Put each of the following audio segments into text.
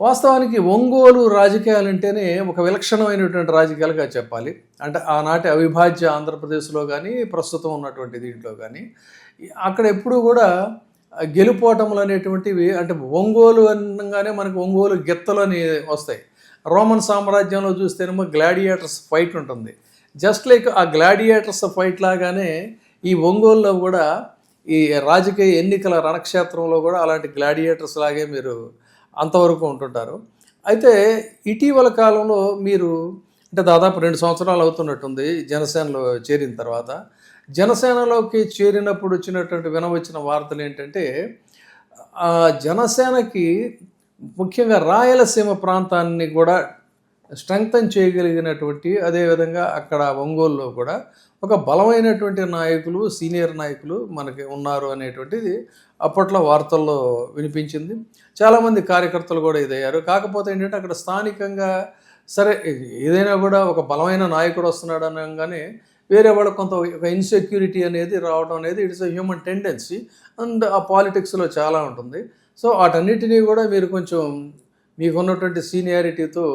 వాస్తవానికి ఒంగోలు రాజకీయాలంటేనే ఒక విలక్షణమైనటువంటి రాజకీయాలుగా చెప్పాలి. అంటే ఆనాటి అవిభాజ్య ఆంధ్రప్రదేశ్లో కానీ, ప్రస్తుతం ఉన్నటువంటి దీంట్లో కానీ, అక్కడ ఎప్పుడూ కూడా గెలుపోటములు అనేటువంటివి, అంటే ఒంగోలు అనగానే మనకు ఒంగోలు గిత్తలు అని వస్తాయి. రోమన్ సామ్రాజ్యంలో చూస్తేనేమో గ్లాడియేటర్స్ ఫైట్ ఉంటుంది. జస్ట్ లైక్ ఆ గ్లాడియేటర్స్ ఫైట్ లాగానే ఈ ఒంగోలులో కూడా ఈ రాజకీయ ఎన్నికల రణక్షేత్రంలో కూడా అలాంటి గ్లాడియేటర్స్ లాగే మీరు అంతవరకు ఉంటుంటారు. అయితే ఇటీవల కాలంలో మీరు అంటే దాదాపు 2 సంవత్సరాలు అవుతున్నట్టుంది జనసేనలో చేరిన తర్వాత. జనసేనలోకి చేరినప్పుడు వచ్చినటువంటి వినవచ్చిన వార్తలు ఏంటంటే, జనసేనకి ముఖ్యంగా రాయలసీమ ప్రాంతాన్ని కూడా స్ట్రెంగ్తన్ చేయగలిగినటువంటి, అదేవిధంగా అక్కడ ఒంగోలులో కూడా ఒక బలమైనటువంటి నాయకులు, సీనియర్ నాయకులు మనకి ఉన్నారు అనేటువంటిది అప్పట్లో వార్తల్లో వినిపించింది. చాలామంది కార్యకర్తలు కూడా ఇదయ్యారు. కాకపోతే ఏంటంటే అక్కడ స్థానికంగా సరే ఏదైనా కూడా ఒక బలమైన నాయకుడు వస్తున్నాడు అనగానే వేరే వాళ్ళు కొంత ఒక ఇన్సెక్యూరిటీ అనేది రావడం అనేది it's a human tendency and ఆ పాలిటిక్స్లో చాలా ఉంటుంది. సో వాటన్నిటినీ కూడా మీరు కొంచెం మీకున్నటువంటి సీనియారిటీతో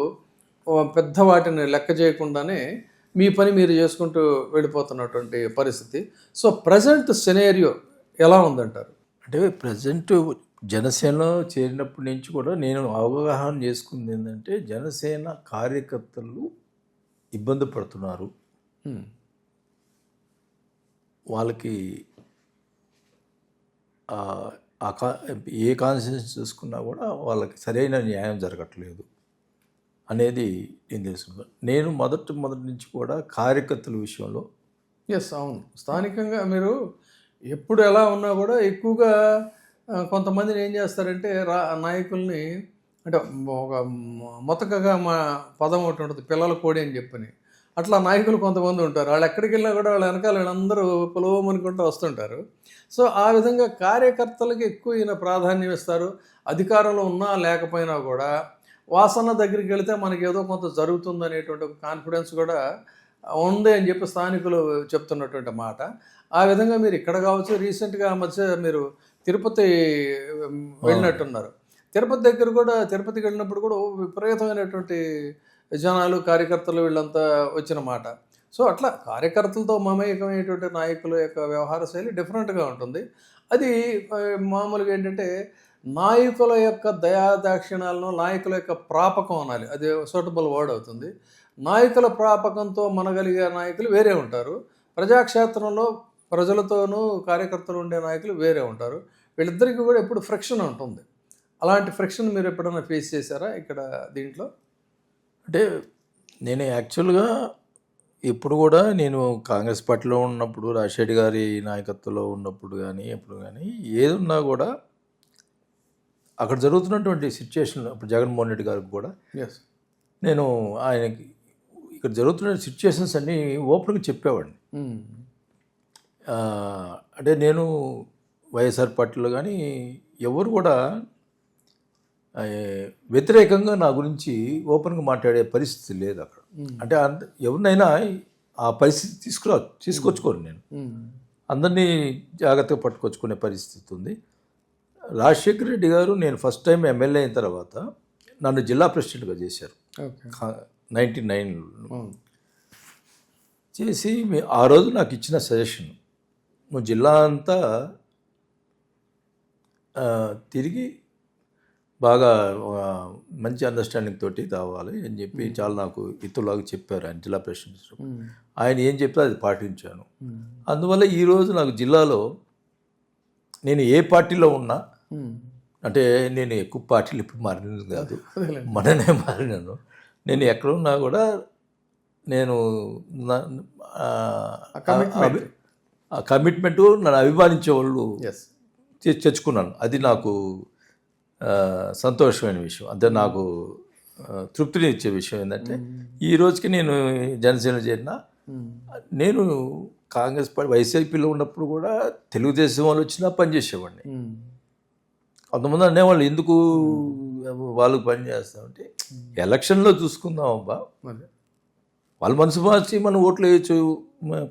పెద్ద వాటిని లెక్క చేయకుండానే మీ పని మీరు చేసుకుంటూ వెళ్ళిపోతున్నటువంటి పరిస్థితి. సో ప్రజెంట్ సినేరియో ఎలా ఉందంటారు? అంటే ప్రజెంట్ జనసేనలో చేరినప్పటి నుంచి కూడా నేను అవగాహన చేసుకుంది ఏంటంటే, జనసేన కార్యకర్తలు ఇబ్బంది పడుతున్నారు. వాళ్ళకి ఏ కాన్స్టిట్యూన్సీ చూసుకున్నా కూడా వాళ్ళకి సరైన న్యాయం జరగట్లేదు అనేది నేను తెలుసుకున్నాను. నేను మొదటి నుంచి కూడా కార్యకర్తల విషయంలో అవును, స్థానికంగా మీరు ఎప్పుడు ఎలా ఉన్నా కూడా ఎక్కువగా కొంతమందిని ఏం చేస్తారంటే నాయకుల్ని అంటే ఒక మొతకగా మా పదం ఒకటి ఉంటుంది, పిల్లల కోడి అని చెప్పని. అట్లా నాయకులు కొంతమంది ఉంటారు. వాళ్ళు ఎక్కడికి వెళ్ళినా కూడా వాళ్ళ వెనకాల వీళ్ళందరూ పొలవమనుకుంటూ వస్తుంటారు. సో ఆ విధంగా కార్యకర్తలకి ఎక్కువ ఈయన ప్రాధాన్యం ఇస్తారు. అధికారంలో ఉన్నా లేకపోయినా కూడా వాసన దగ్గరికి వెళితే మనకి ఏదో కొంత జరుగుతుంది అనేటువంటి ఒక కాన్ఫిడెన్స్ కూడా ఉంది అని చెప్పి స్థానికులు చెప్తున్నటువంటి మాట. ఆ విధంగా మీరు ఇక్కడ కావచ్చు, రీసెంట్గా మధ్య మీరు తిరుపతి వెళ్ళినట్టున్నారు. తిరుపతి దగ్గర కూడా, తిరుపతికి వెళ్ళినప్పుడు కూడా విపరీతమైనటువంటి జనాలు, కార్యకర్తలు వీళ్ళంతా వచ్చిన మాట. సో అట్లా కార్యకర్తలతో మమేకమైనటువంటి నాయకుల యొక్క వ్యవహార శైలి డిఫరెంట్గా ఉంటుంది. అది మామూలుగా ఏంటంటే నాయకుల యొక్క దయాదాక్షిణాలను, నాయకుల యొక్క ప్రాపకం అనాలి, అది సూటబుల్ వర్డ్ అవుతుంది. నాయకుల ప్రాపకంతో మనగలిగే నాయకులు వేరే ఉంటారు. ప్రజాక్షేత్రంలో ప్రజలతోనూ కార్యకర్తలు ఉండే నాయకులు వేరే ఉంటారు. వీళ్ళిద్దరికీ కూడా ఎప్పుడు ఫ్రిక్షన్ ఉంటుంది. అలాంటి ఫ్రిక్షన్ మీరు ఎప్పుడైనా ఫేస్ చేశారా ఇక్కడ దీంట్లో? అంటే నేను యాక్చువల్గా ఇప్పుడు కూడా నేను కాంగ్రెస్ పార్టీలో ఉన్నప్పుడు, రాజశేఖర్ గారి నాయకత్వంలో ఉన్నప్పుడు కానీ ఎప్పుడు కానీ ఏదున్నా కూడా అక్కడ జరుగుతున్నటువంటి సిచ్యుయేషన్, అప్పుడు జగన్మోహన్ రెడ్డి గారికి కూడా నేను ఆయనకి ఇక్కడ జరుగుతున్న సిచ్యుయేషన్స్ అన్నీ ఓపెన్గా చెప్పేవాడిని. అంటే నేను వైఎస్ఆర్ పార్టీలో కానీ ఎవరు కూడా వ్యతిరేకంగా నా గురించి ఓపెన్గా మాట్లాడే పరిస్థితి లేదు అక్కడ. అంటే ఎవరినైనా ఆ పరిస్థితి తీసుకొచ్చుకోను నేను. అందరినీ జాగ్రత్తగా పట్టుకొచ్చుకునే పరిస్థితి ఉంది. రాజశేఖర్ రెడ్డి గారు నేను ఫస్ట్ టైం ఎమ్మెల్యే అయిన తర్వాత నన్ను జిల్లా ప్రెసిడెంట్గా చేశారు 1999లో. చేసి ఆ రోజు నాకు ఇచ్చిన సజెషన్, నువ్వు జిల్లా అంతా తిరిగి బాగా మంచి అండర్స్టాండింగ్ తోటి కావాలి అని చెప్పి చాలా నాకు ఇతరులాగా చెప్పారు ఆయన జిల్లా ప్రెసిడెంట్. ఆయన ఏం చెప్తే అది పాటించాను. అందువల్ల ఈరోజు నాకు జిల్లాలో నేను ఏ పార్టీలో ఉన్నా, అంటే నేను ఎక్కువ పార్టీలు ఇప్పుడు మారినది కాదు, మననే మారినాను. నేను ఎక్కడున్నా కూడా నేను కమిట్మెంటు నన్ను అభిమానించే వాళ్ళు తెచ్చుకున్నాను. అది నాకు సంతోషమైన విషయం. అంటే నాకు తృప్తిని ఇచ్చే విషయం ఏంటంటే, ఈ రోజుకి నేను జనసేన చేరిన, నేను కాంగ్రెస్ పార్టీ వైసీపీలో ఉన్నప్పుడు కూడా తెలుగుదేశం వాళ్ళు వచ్చినా పనిచేసేవాడిని. కొంతమంది అనేవాళ్ళు ఎందుకు వాళ్ళకు పని చేస్తామంటే, ఎలక్షన్లో చూసుకుందాం అబ్బా, వాళ్ళ మనసు మార్చి మనం ఓట్లు వేయచ్చు.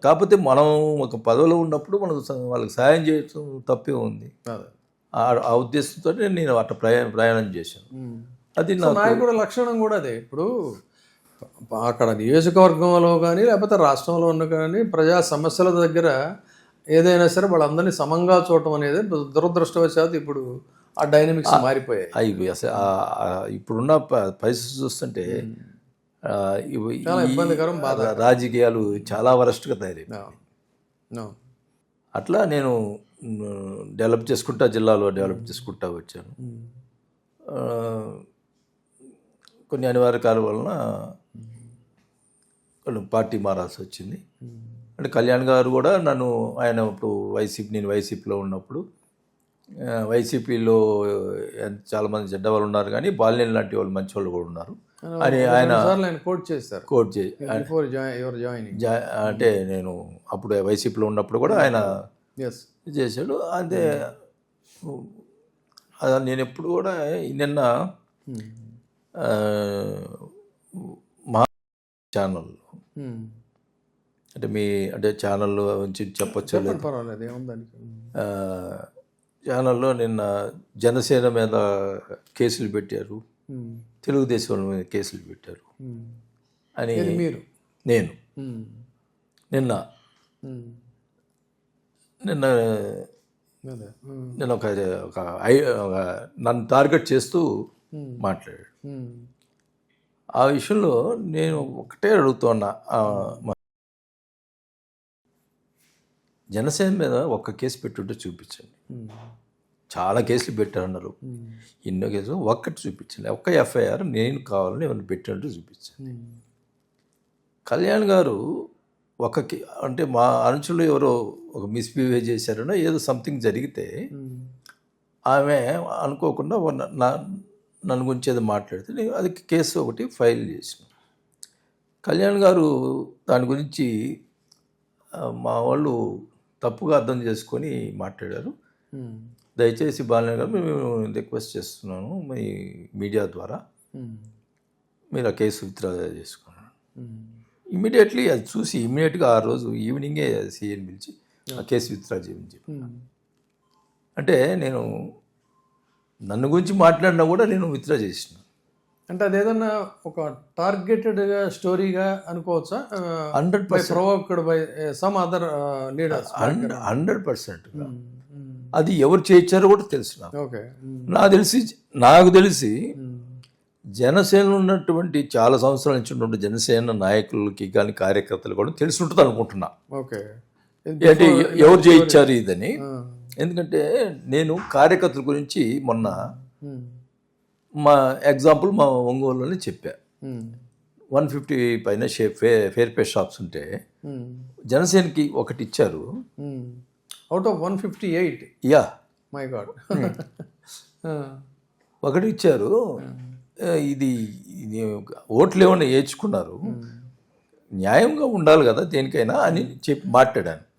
కాకపోతే మనం ఒక పదవిలో ఉన్నప్పుడు మనం వాళ్ళకి సాయం చేయడం తప్పే ఉంది. ఆ ఉద్దేశంతో నేను అట్లా ప్రయాణం చేశాను. అది సో నాయకుడి లక్షణం కూడా అదే. ఇప్పుడు అక్కడ నియోజకవర్గంలో కానీ లేకపోతే రాష్ట్రంలో ఉన్న కానీ ప్రజా సమస్యల దగ్గర ఏదైనా సరే వాళ్ళందరినీ సమంగా చూడటం అనేది దురదృష్టవశాత్తు ఇప్పుడు ఆ డైనమిక్స్ మారిపోయాయి. అవి అసలు ఇప్పుడున్న పరిస్థితి చూస్తుంటే చాలా ఇబ్బందికరం, రాజకీయాలు చాలా వరస్ట్గా తయారయ్యాయి. No. అట్లా నేను డెవలప్ చేసుకుంటా, జిల్లాలో డెవలప్ చేసుకుంటా వచ్చాను. కొన్ని అనివార్య కారణాల వలన కొన్ని పార్టీ మారాల్సి వచ్చింది. అంటే కళ్యాణ్ గారు కూడా నన్ను, ఆయన ఇప్పుడు నేను వైసీపీలో ఉన్నప్పుడు, వైసీపీలో చాలామంది చెడ్డ వాళ్ళు ఉన్నారు కానీ బాలినేని లాంటి వాళ్ళు మంచి వాళ్ళు కూడా ఉన్నారు అని ఆయన కోట్ చేశారు. కోట్ అంటే నేను అప్పుడు వైసీపీలో ఉన్నప్పుడు కూడా ఆయన చేశాడు. అదే నేను ఎప్పుడు కూడా నిన్న మా ఛానల్ అంటే అంటే ఛానల్లో నుంచి చెప్పొచ్చు, ఛానల్లో నిన్న జనసేన మీద కేసులు పెట్టారు, తెలుగుదేశం మీద కేసులు పెట్టారు అని నేను నిన్న ఒక నన్ను టార్గెట్ చేస్తూ మాట్లాడాడు. ఆ విషయంలో నేను ఒకటే అడుగుతున్నా, జనసేన మీద ఒక్క కేసు పెట్టుంటే చూపించండి. చాలా కేసులు పెట్టారన్నారు, ఎన్నో కేసులు, ఒక్కటి చూపించండి. ఒక్క ఎఫ్ఐఆర్ నేను కావాలని ఏమైనా పెట్టినట్టు చూపించండి. కళ్యాణ్ గారు అంటే మా అనుచులు ఎవరో ఒక మిస్బిహేవ్ చేశారనో ఏదో సంథింగ్ జరిగితే ఆమె అనుకోకుండా నన్ను గురించి ఏదో మాట్లాడితే నేను అది కేసు ఒకటి ఫైల్ చేసిన. కళ్యాణ్ గారు దాని గురించి మా వాళ్ళు తప్పుగా అర్థం చేసుకొని మాట్లాడారు. దయచేసి బాలనే గారు మేము రిక్వెస్ట్ చేస్తున్నాను మీ మీడియా ద్వారా మీరు ఆ కేసు విత్డ్రా చేసుకున్నాను. ఇమీడియట్లీ అది చూసి ఇమీడియట్గా ఆ రోజు ఈవినింగే సీఎని పిలిచి ఆ కేసు విత్డ్రా చేయమని చెప్పి, అంటే నేను నన్ను గురించి మాట్లాడినా కూడా నేను విత్డ్రా చేసిన. అంటే అదేదన్నా ఒక టార్గెటెడ్గా స్టోరీగా అనుకోవచ్చా? 100% provoked by some other leaders? 100%. అది ఎవరు చేయించారో కూడా తెలుసు నాకు. ఓకే, నాకు తెలిసి జనసేనలో ఉన్నటువంటి చాలా సంవత్సరాల నుంచి ఉన్నటువంటి జనసేన నాయకులకి కానీ కార్యకర్తలు కూడా తెలిసి ఉంటుంది అనుకుంటున్నా. ఓకే, అంటే ఎవరు చేయించారు ఇదని. ఎందుకంటే నేను కార్యకర్తల గురించి మొన్న మా ఎగ్జాంపుల్ మా ఒంగోలులోనే చెప్పా. 150 పైన ఫేర్ పే షాప్స్ ఉంటే జనసేనకి ఒకటి ఇచ్చారు. Out of 158? Yeah, my God. ఒకటి ఇచ్చారు. ఇది ఓట్లు ఏమన్నా వేయించుకున్నారు, న్యాయంగా ఉండాలి కదా దేనికైనా అని చెప్పి మాట్లాడాను.